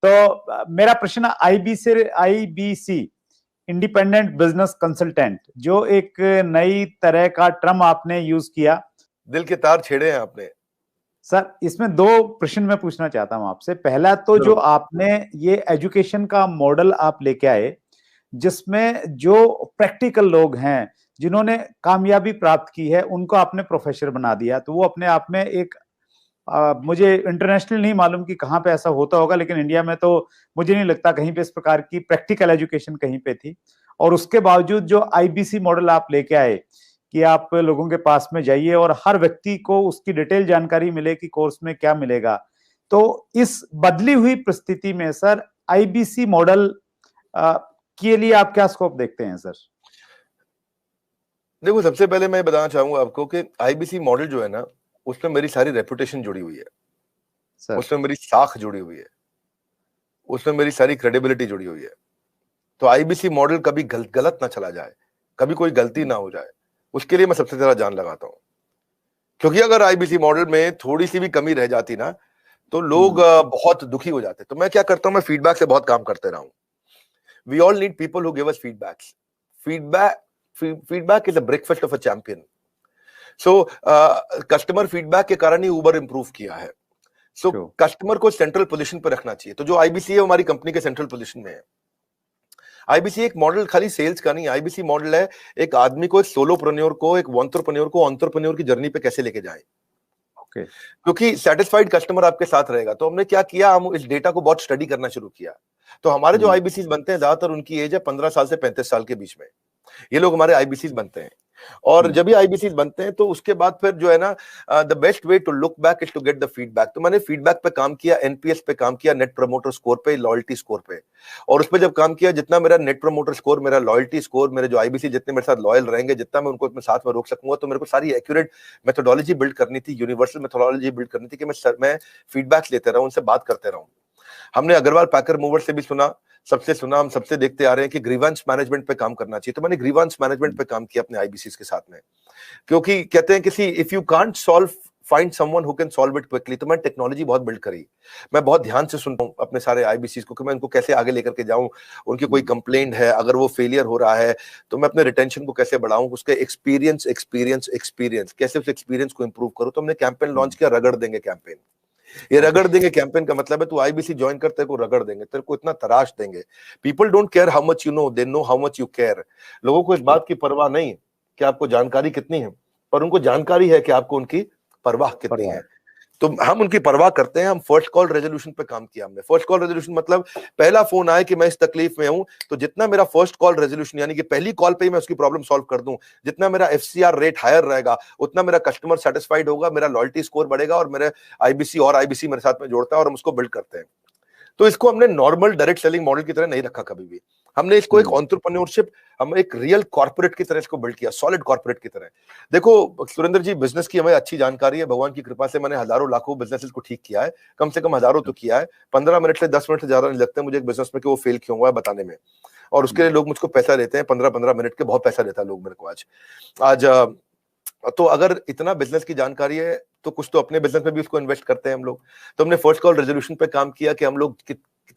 तो मेरा प्रश्न आईबीसी इंडिपेंडेंट बिजनेस कंसल्टेंट, जो एक नई तरह का टर्म आपने यूज किया, दिल के तार छेड़े हैं आपने सर। इसमें दो प्रश्न मैं पूछना चाहता हूं आपसे। पहला तो जो आपने ये एजुकेशन का मॉडल आप लेके आए, जिसमें जो प्रैक्टिकल लोग हैं जिन्होंने कामयाबी प्राप्त की है उनको आपने प्रोफेसर बना दिया, तो वो अपने आप में एक मुझे इंटरनेशनल नहीं मालूम कि कहाँ पे ऐसा होता होगा, लेकिन इंडिया में तो मुझे नहीं लगता कहीं पे इस प्रकार की प्रैक्टिकल एजुकेशन कहीं पे थी। और उसके बावजूद जो आईबीसी मॉडल आप लेके आए कि आप लोगों के पास में जाइए और हर व्यक्ति को उसकी डिटेल जानकारी मिले कि कोर्स में क्या मिलेगा, तो इस बदली हुई परिस्थिति में सर आईबीसी मॉडल के लिए आप क्या स्कोप देखते हैं सर? देखो, सबसे पहले मैं बताना चाहूंगा आपको कि आईबीसी मॉडल जो है ना, उसमें मेरी सारी रेपुटेशन जुड़ी हुई है सर, उसमें मेरी साख जुड़ी हुई है, उसमें मेरी सारी क्रेडिबिलिटी जुड़ी हुई है। तो आईबीसी मॉडल कभी गलत ना चला जाए, कभी कोई गलती ना हो जाए, उसके लिए मैं सबसे ज्यादा जान लगाता हूं। क्योंकि अगर आईबीसी मॉडल में थोड़ी सी भी कमी रह जाती ना, तो लोग बहुत दुखी हो जाते। तो मैं क्या करता हूं, मैं फीडबैक से बहुत काम करते रहा हूं। We all need people who give us feedbacks. Feedback is a breakfast of a champion. So customer feedback के कारण ही उबर इंप्रूव किया है। सो कस्टमर को सेंट्रल पोजीशन पर रखना चाहिए। तो जो आईबीसी है हमारी कंपनी के सेंट्रल पोजीशन में है। आईबीसी एक मॉडल खाली सेल्स का नहीं, आईबीसी मॉडल है एक आदमी को, एक सोलोप्रेन्योर को, एक एंटरप्रेन्योर को एंटरप्रेन्योर की जर्नी पे कैसे लेके जाए। क्योंकि सेटिस्फाइड कस्टमर आपके साथ रहेगा। तो हमने क्या किया, हम इस डेटा को बहुत स्टडी करना शुरू किया। तो हमारे जो आईबीसी बनते हैं, ज्यादातर उनकी एज है 15 साल से 35 साल के बीच में। ये लोग हमारे आईबीसी बनते हैं। और जब भी आईबीसी बनते हैं तो उसके बाद फिर जो है ना, the best way to look back is to get the feedback. तो मैंने फीडबैक पे काम किया, एनपीएस पे काम किया, नेट प्रमोटर स्कोर पे, लॉयल्टी स्कोर पे। और उस पर जब काम किया, जितना मेरा नेट प्रमोटर स्कोर, मेरा लॉयल्टी स्कोर, मेरे जो आईबीसी जितने मेरे साथ लॉयल रहेंगे, जितना मैं उनको अपने साथ में रोक सकूंगा, तो मेरे को सारी एक्यूरेट मेथोडोलॉजी बिल्ड करनी थी, यूनिवर्सल मेथोडोलॉजी बिल्ड करनी थी कि मैं फीडबैक लेते रहूं, उनसे बात करते रहूं। हमने अग्रवाल पैकर मूवर से भी सुना, सबसे सुना, हम सबसे देखते आ रहे हैं कि ग्रीवांस मैनेजमेंट पे काम करना चाहिए। तो मैंने ग्रीवांस मैनेजमेंट पे काम किया अपने आईबीसी के साथ में। क्योंकि कहते हैं किसी if you can't solve, find someone who can solve it quickly. तो मैं टेक्नोलॉजी बहुत बिल्ड करी। मैं बहुत ध्यान से सुनता हूं अपने सारे आईबीसी को कि मैं उनको कैसे आगे लेकर के जाऊं। उनकी कोई कंप्लेंट है, अगर वो फेलियर हो रहा है, तो मैं अपने रिटेंशन को कैसे बढ़ाऊं, उसके एक्सपीरियंस कैसे उस एक्सपीरियंस को इंप्रूव करूं। तो हमने कैंपेन लॉन्च किया, रगड़ देंगे कैंपेन। ये रगड़ देंगे कैंपेन का मतलब है तू आईबीसी ज्वाइन कर, तेरे को रगड़ देंगे, तेरे को इतना तराश देंगे। People don't care how much you know, they know how much you care. लोगों को इस बात की परवाह नहीं कि आपको जानकारी कितनी है, पर उनको जानकारी है कि आपको उनकी परवाह कितनी है। तो हम उनकी परवाह करते हैं। हम फर्स्ट कॉल रेजोल्यूशन पे काम किया हमने। फर्स्ट कॉल रेजोल्यूशन मतलब पहला फोन आए कि मैं इस तकलीफ में हूं, तो जितना मेरा फर्स्ट कॉल रेजोल्यूशन यानी कि पहली कॉल पे ही मैं उसकी प्रॉब्लम सॉल्व कर दूं, जितना मेरा एफसीआर रेट हायर रहेगा, उतना मेरा कस्टमर सेटिस्फाइड होगा, मेरा लॉयल्टी स्कोर बढ़ेगा, और मेरे आईबीसी मेरे साथ में जोड़ता है और हम उसको बिल्ड करते हैं। तो इसको हमने नॉर्मल डायरेक्ट सेलिंग मॉडल की तरह नहीं रखा कभी भी। हमने इसको एक एंटरप्रेन्योरशिप, हम एक रियल कॉर्पोरेट की तरह इसको बिल्ड किया, सॉलिड कॉर्पोरेट की तरह। देखो सुरेंद्र जी, बिजनेस की हमें अच्छी जानकारी है, भगवान की कृपा से मैंने हजारों लाखों बिजनेसेस को ठीक किया है, कम से कम हजारों तो किया है। 15 मिनट से 10 मिनट से ज्यादा नहीं लगता मुझे एक बिजनेस में कि वो फेल क्यों हुआ है बताने में। और उसके लिए लोग मुझको पैसा देते हैं, 15-15 मिनट के बहुत पैसा देता है लोग मेरे को आज। तो अगर इतना बिजनेस की जानकारी है तो कुछ तो अपने बिजनेस में भी उसको इन्वेस्ट करते हैं हम लोग। तो हमने फर्स्ट कॉल रेजोल्यूशन पे काम किया कि हम लोग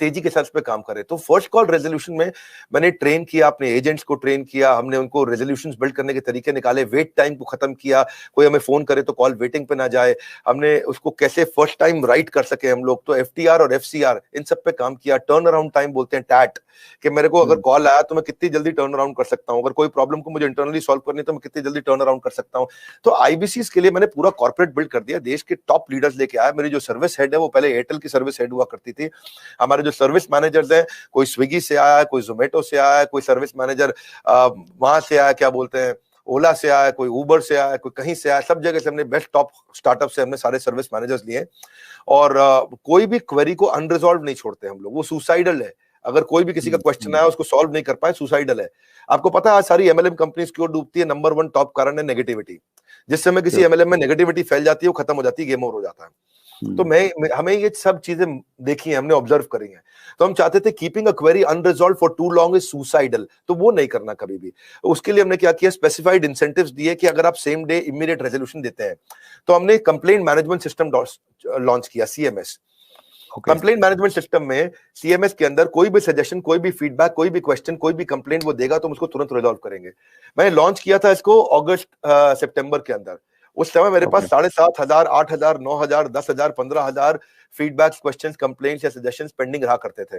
तेजी के साथ इस पे काम करें। तो फर्स्ट कॉल रेजोल्यूशन में मैंने ट्रेन किया, अपने एजेंट्स को ट्रेन किया, हमने उनको रेजोल्यूशंस बिल्ड करने के तरीके निकाले, वेट टाइम को खत्म किया, कोई हमें फोन करे तो कॉल वेटिंग पे ना जाए, हमने उसको कैसे फर्स्ट टाइम राइट कर सके हम लोग। तो एफटीआर और एफसीआर इन सब पे काम किया। टर्न अराउंड टाइम बोलते हैं, टैट, कि मेरे को अगर कॉल आया तो मैं कितनी जल्दी टर्न अराउंड कर सकता हूं, अगर कोई प्रॉब्लम को मुझे इंटरनली सॉल्व करनी है तो मैं कितनी जल्दी टर्न अराउंड कर सकता हूं। तो आईबीसीज के लिए मैंने पूरा कॉर्पोरेट बिल्ड कर दिया, देश के टॉप लीडर्स लेके आया। मेरी जो सर्विस हेड है वो पहले एयरटेल की सर्विस हेड हुआ करती थी। हमारे जो सर्विस मैनेजर्स हैं, कोई स्विगी से आया है, कोई जोमेटो से आया है, कोई सर्विस मैनेजर वहां से आया, क्या बोलते हैं, ओला से आया, कोई उबर से आया, कोई कहीं से आया, सब जगह से हमने बेस्ट टॉप स्टार्टअप से हमने सारे सर्विस मैनेजर्स लिए। और कोई भी क्वेरी को अनरिजॉल्व नहीं छोड़ते हम लोग, वो सुसाइडल है। अगर कोई भी किसी का क्वेश्चन आया उसको सॉल्व नहीं कर पाए, सुसाइडल है। आपको पता है आज सारी एमएलएम कंपनीज क्यों डूबती है? नंबर 1 टॉप कारण है नेगेटिविटी। जिस समय किसी एमएलएम में नेगेटिविटी फैल जाती है, वो खत्म हो जाती है, गेम ओवर हो जाता है। तो हमें ये सब चीजें देखी है, हमने ऑब्जर्व करी है। तो हम चाहते थे keeping a query unresolved for too long is suicidal, तो वो नहीं करना कभी भी। उसके लिए हमने क्या किया, स्पेसिफाइड इंसेंटिव्स दिए कि अगर आप सेम डे इमीडिएट रेजोल्यूशन देते हैं तो हमने कंप्लेंट मैनेजमेंट सिस्टम लॉन्च किया, सीएमएस। कंप्लेंट मैनेजमेंट सिस्टम में सीएमएस के अंदर कोई भी सजेशन, कोई भी फीडबैक, कोई भी क्वेश्चन, कोई भी कंप्लेंट वो देगा तो हम उसको तुरंत रिजॉल्व करेंगे। मैंने लॉन्च किया था इसको अगस्त सितंबर के अंदर। उस समय मेरे पास 7,500, 8,000, 9,000, 10,000, 15,000 फीडबैक्स, क्वेश्चंस, कंप्लेंट्स या सजेशंस पेंडिंग रहा करते थे।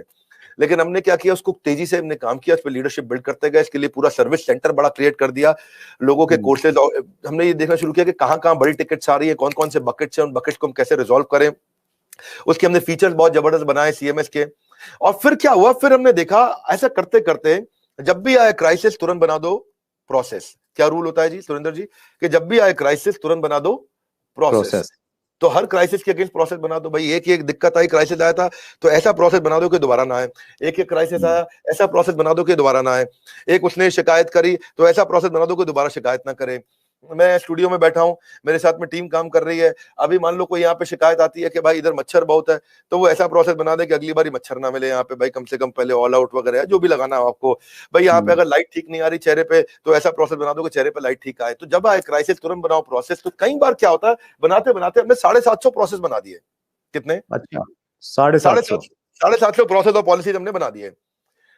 लेकिन हमने क्या किया, उसको तेजी से हमने काम किया, उस पर लीडरशिप बिल्ड करते गए, इसके लिए पूरा सर्विस सेंटर बड़ा क्रिएट कर दिया, लोगों के कोर्सेज, हमने ये देखना शुरू किया कि कहां कहां बड़ी टिकट्स आ रही है, कौन कौन से बकेट्स हैं, उन बकेट्स को हम कैसे रिजॉल्व करें। उसके हमने फीचर्स बहुत जबरदस्त बनाए सीएमएस के। और फिर क्या हुआ, फिर हमने देखा ऐसा करते करते जब भी आए क्राइसिस तुरंत बना दो प्रोसेस। क्या रूल होता है जी सुरेंद्र जी, कि जब भी आए क्राइसिस तुरंत बना दो प्रोसेस। तो हर क्राइसिस के अगेंस्ट प्रोसेस बना दो भाई। एक दिक्कत आई, क्राइसिस आया था तो ऐसा प्रोसेस बना दो कि दोबारा ना आए। एक क्राइसिस आया, ऐसा प्रोसेस बना दो कि दोबारा ना आए। एक उसने शिकायत करी तो ऐसा प्रोसेस बना दो कि दोबारा शिकायत ना करे। मैं स्टूडियो में बैठा हूं, मेरे साथ में टीम काम कर रही है, अभी मान लो कोई यहाँ पे शिकायत आती है कि भाई इधर मच्छर बहुत है, तो वो ऐसा प्रोसेस बना दे कि अगली बार मच्छर ना मिले यहाँ पे भाई, कम से कम पहले ऑल आउट वगैरह जो भी लगाना हो आपको भाई। यहाँ पे अगर लाइट ठीक नहीं आ रही चेहरे पे तो ऐसा प्रोसेस बना दो कि चेहरे पे लाइट ठीक आए। तो जब आए क्राइसिस तुरंत बनाओ प्रोसेस। तो कई बार क्या होता है, बनाते बनाते हमने 750 प्रोसेस बना दिए। कितने? अच्छा, 750 प्रोसेस और पॉलिसीज हमने बना दिए।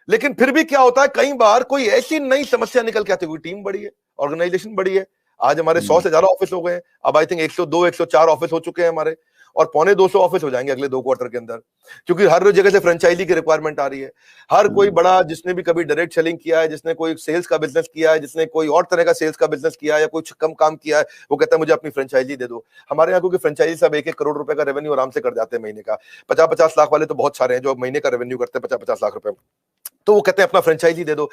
लेकिन फिर भी क्या होता है, कई बार कोई ऐसी नई समस्या निकल के आती है, कोई टीम बड़ी है, ऑर्गेनाइजेशन बड़ी है। आज हमारे 100 से ज्यादा ऑफिस हो गए हैं, अब आई थिंक 102, 104 ऑफिस हो चुके हैं हमारे, और 250 ऑफिस हो जाएंगे अगले 2 क्वार्टर के अंदर, क्योंकि हर जगह से फ्रेंचाइजी की रिक्वायरमेंट आ रही है। हर कोई बड़ा जिसने भी कभी डायरेक्ट सेलिंग किया है, जिसने कोई सेल्स का बिजनेस किया है, जिसने कोई और तरह का सेल्स का बिजनेस किया है या कुछ कम काम किया है, वो कहता है मुझे अपनी फ्रेंचाइजी दे दो। हमारे यहाँ क्योंकि फ्रेंचाइजी सब 1-1 करोड़ रुपए का रेवेन्यू आराम से कर जाते हैं महीने का। 50-50 लाख वाले तो बहुत सारे हैं जो महीने का रेवेन्यू करते हैं 50-50 लाख रुपए, तो वो कहते हैं अपना फ्रेंचाइजी दे दो।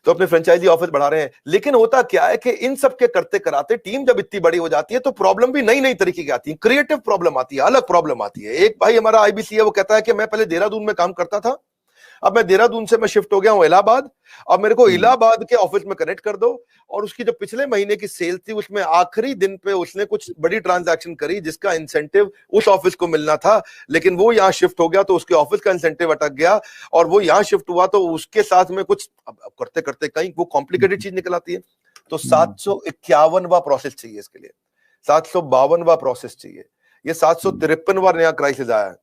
तो अपने फ्रेंचाइजी ऑफिस बढ़ा रहे हैं। लेकिन होता क्या है कि इन सब के करते कराते टीम जब इतनी बड़ी हो जाती है तो प्रॉब्लम भी नई नई तरीके की आती है, क्रिएटिव प्रॉब्लम आती है, अलग प्रॉब्लम आती है। एक भाई हमारा आईबीसी है, वो कहता है कि मैं पहले देहरादून में काम करता था, अब मैं देहरादून से मैं शिफ्ट हो गया हूं इलाहाबाद, अब मेरे को इलाहाबाद के ऑफिस में कनेक्ट कर दो। और उसकी जो पिछले महीने की सेल थी उसमें आखिरी दिन पे उसने कुछ बड़ी ट्रांजैक्शन करी जिसका इंसेंटिव उस ऑफिस को मिलना था, लेकिन वो यहां शिफ्ट हो गया तो उसके ऑफिस का इंसेंटिव अटक गया और वो यहां शिफ्ट हुआ तो उसके साथ में कुछ अब करते करते कहीं वो कॉम्प्लिकेटेड चीज निकल आती है। तो 751वां प्रोसेस चाहिए इसके लिए, 752वां प्रोसेस चाहिए, ये 753वां नया क्राइसिस आया है,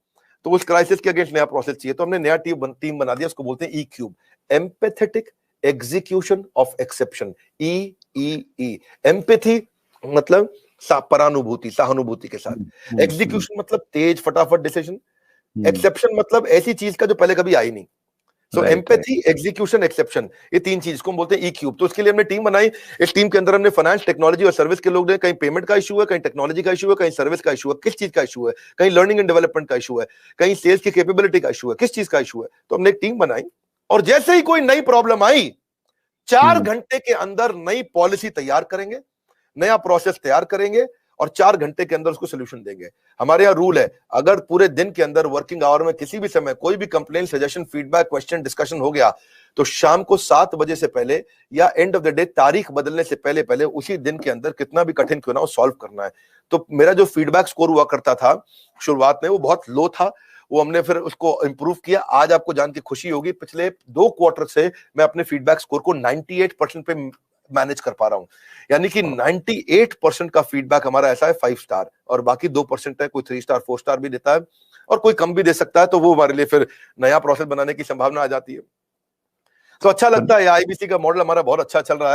तो उस क्राइसिस के अगेंस्ट नया प्रोसेस चाहिए। तो हमने नया टीम बना दिया, उसको बोलते हैं E cube, empathetic execution of exception. E empathy मतलब परानुभूति, सहानुभूति के साथ। एग्जीक्यूशन मतलब तेज फटाफट डिसीजन। एक्सेप्शन मतलब ऐसी चीज का जो पहले कभी आई नहीं। सो एम्पैथी, एग्जीक्यूशन, एक्सेप्शन, ये 3 चीज को हम बोलते हैं ई क्यूब। तो उसके लिए हमने टीम बनाई। इस टीम के अंदर हमने फाइनेंस, टेक्नोलॉजी और सर्विस के लोग हैं। कहीं पेमेंट का इशू है, कहीं टेक्नोलॉजी का इशू है, कहीं सर्विस का इशू है, किस चीज का इशू है, कहीं लर्निंग एंड डेवलपमेंट का इशू है, कहीं सेल्स की कैपेबिलिटी का इशू है, किस चीज का इशू है। तो हमने एक टीम बनाई और जैसे ही कोई नई प्रॉब्लम आई 4 घंटे के अंदर नई पॉलिसी तैयार करेंगे, नया प्रोसेस तैयार करेंगे और 4 घंटे के अंदर उसको सोल्यूशन देंगे। हमारे यहाँ रूल है, अगर पूरे दिन के अंदर वर्किंग आवर में किसी भी समय कोई भी complaint, suggestion, feedback, question, discussion हो गया तो शाम को 7 बजे से पहले या एंड ऑफ द डे तारीख बदलने से पहले पहले उसी दिन के अंदर कितना भी कठिन क्यों ना हो सॉल्व करना है। तो मेरा जो फीडबैक स्कोर हुआ करता था शुरुआत में वो बहुत लो था, वो हमने फिर उसको इंप्रूव किया। आज आपको जान के खुशी होगी, पिछले 2 क्वार्टर से मैं अपने फीडबैक स्कोर को 98% पे मैनेज कर पा रहा हूं। यानी कि 98% का फीडबैक हमारा ऐसा है 5 स्टार, और बाकी 2% है, कोई 3 स्टार 4 स्टार भी देता है और कोई कम भी दे सकता है। तो वो हमारे लिए फिर नया प्रोसेस बनाने की संभावना आ जाती है। तो अच्छा लगता है, आईबीसी का मॉडल हमारा बहुत अच्छा चल रहा है।